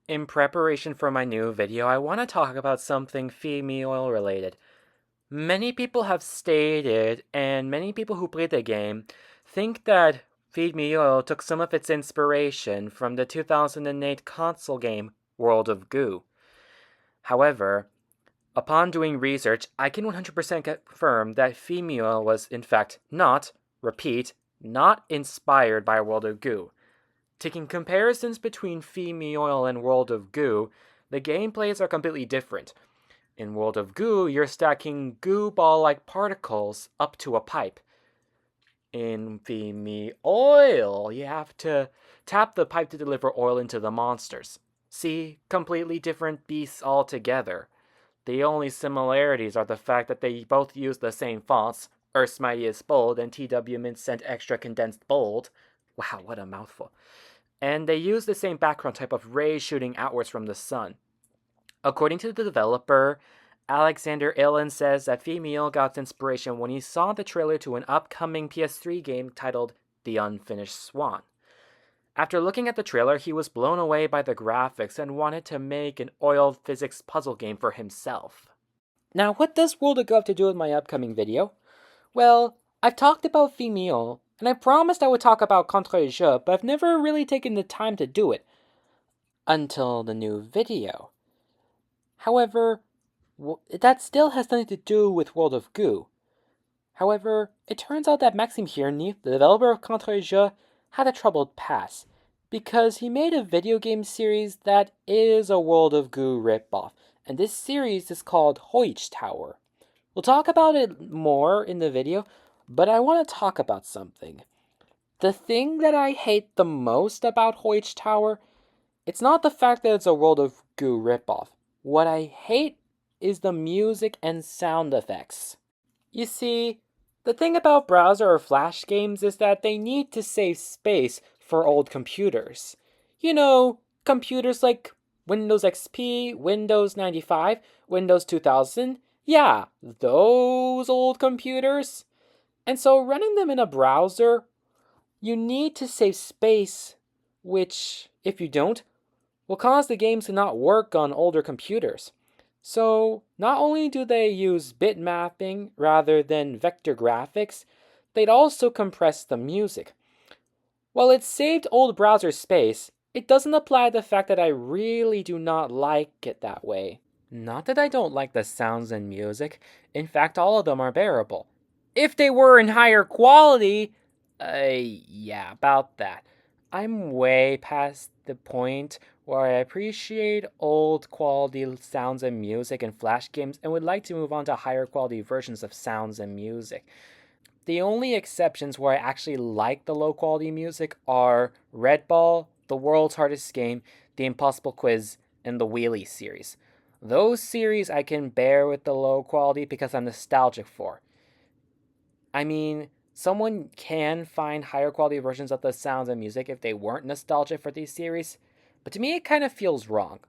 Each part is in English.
In preparation for my new video, I want to talk about something female related. Many people have stated, and many people who played the game, think that Feed Me Oil took some of its inspiration from the 2008 console game World of Goo. However, upon doing research, I can 100% confirm that Feed Me Oil was in fact not, repeat, not inspired by World of Goo. Taking comparisons between Feed Me Oil and World of Goo, the gameplays are completely different. In World of Goo, you're stacking goo ball-like particles up to a pipe. In Feed Me Oil, you have to tap the pipe to deliver oil into the monsters. See, completely different beasts altogether. The only similarities are the fact that they both use the same fonts, Earth's Mightiest Bold and TW Mint sent extra condensed bold. Wow, what a mouthful. And they use the same background type of rays shooting outwards from the sun. According to the developer, Alexander Illen says that Female got its inspiration when he saw the trailer to an upcoming PS3 game titled The Unfinished Swan. After looking at the trailer, he was blown away by the graphics and wanted to make an oil physics puzzle game for himself. Now, what does World of Go have to do with my upcoming video? Well, I've talked about Female, and I promised I would talk about Contre Jour, but I've never really taken the time to do it. Until the new video. However, that still has nothing to do with World of Goo. However, it turns out that Maxime Hirny, the developer of Contre Jour, had a troubled past, because he made a video game series that is a World of Goo ripoff, and this series is called Hoich Tower. We'll talk about it more in the video, but I want to talk about something. The thing that I hate the most about Hoich Tower, it's not the fact that it's a World of Goo ripoff. What I hate is the music and sound effects. You see, the thing about browser or flash games is that they need to save space for old computers. You know, computers like Windows XP, Windows 95, Windows 2000. Yeah, those old computers. And so running them in a browser, you need to save space, which, if you don't, will cause the games to not work on older computers. So, not only do they use bit mapping rather than vector graphics, they'd also compress the music. While it saved old browser space, it doesn't apply to the fact that I really do not like it that way. Not that I don't like the sounds and music, in fact all of them are bearable. If they were in higher quality, yeah, about that. I'm way past the point where I appreciate old quality sounds and music in flash games and would like to move on to higher quality versions of sounds and music. The only exceptions where I actually like the low quality music are Red Ball, The World's Hardest Game, The Impossible Quiz, and the Wheelie series. Those series I can bear with the low quality because I'm nostalgic for. I mean, someone can find higher quality versions of the sounds and music if they weren't nostalgic for these series, but to me it kind of feels wrong.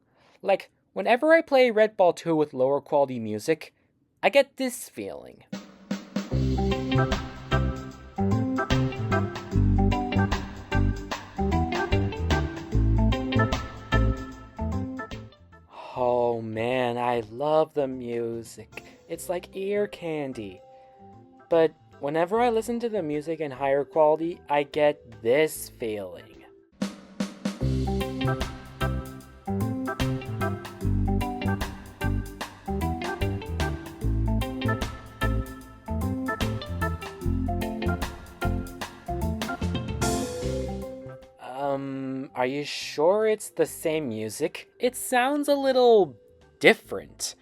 Like, whenever I play Red Ball 2 with lower quality music, I get this feeling. Oh man, I love the music. It's like ear candy. But whenever I listen to the music in higher quality, I get this feeling. Are you sure it's the same music? It sounds a little different.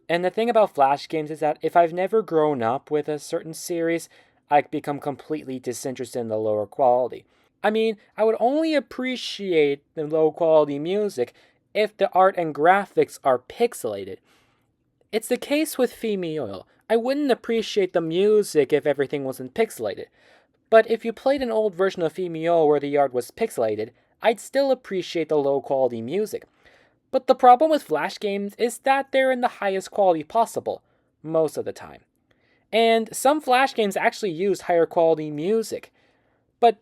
And the thing about flash games is that if I've never grown up with a certain series, I become completely disinterested in the lower quality. I mean, I would only appreciate the low quality music if the art and graphics are pixelated. It's the case with Female. I wouldn't appreciate the music if everything wasn't pixelated. But if you played an old version of Female where the art was pixelated, I'd still appreciate the low quality music. But the problem with flash games is that they're in the highest quality possible, most of the time. And some flash games actually use higher quality music. But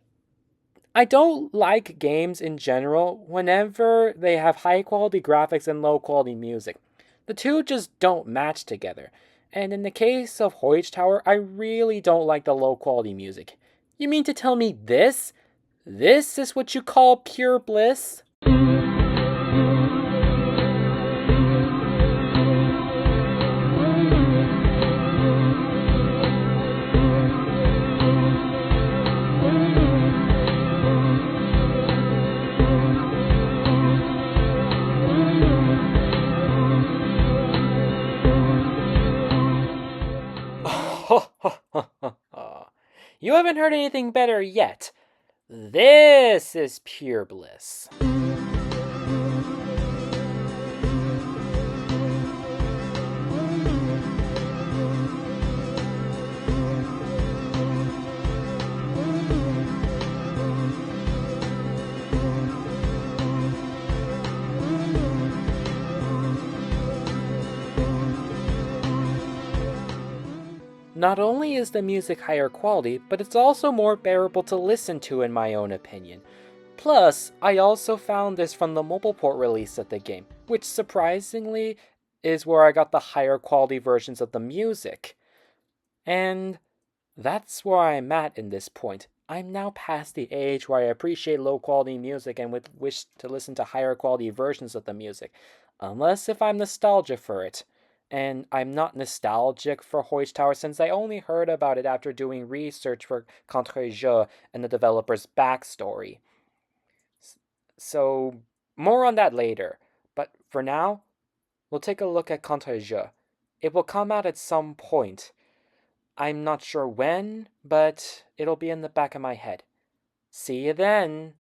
I don't like games in general whenever they have high quality graphics and low quality music. The two just don't match together. And in the case of Hoyt Tower, I really don't like the low quality music. You mean to tell me this? This is what you call pure bliss? You haven't heard anything better yet. This is pure bliss. Not only is the music higher quality, but it's also more bearable to listen to in my own opinion. Plus, I also found this from the mobile port release of the game, which surprisingly is where I got the higher quality versions of the music. And that's where I'm at in this point. I'm now past the age where I appreciate low quality music and would wish to listen to higher quality versions of the music, unless if I'm nostalgic for it. And I'm not nostalgic for Hoyt Tower since I only heard about it after doing research for Contre Jour and the developer's backstory. So, more on that later. But for now, we'll take a look at Contre Jour. It will come out at some point. I'm not sure when, but it'll be in the back of my head. See you then!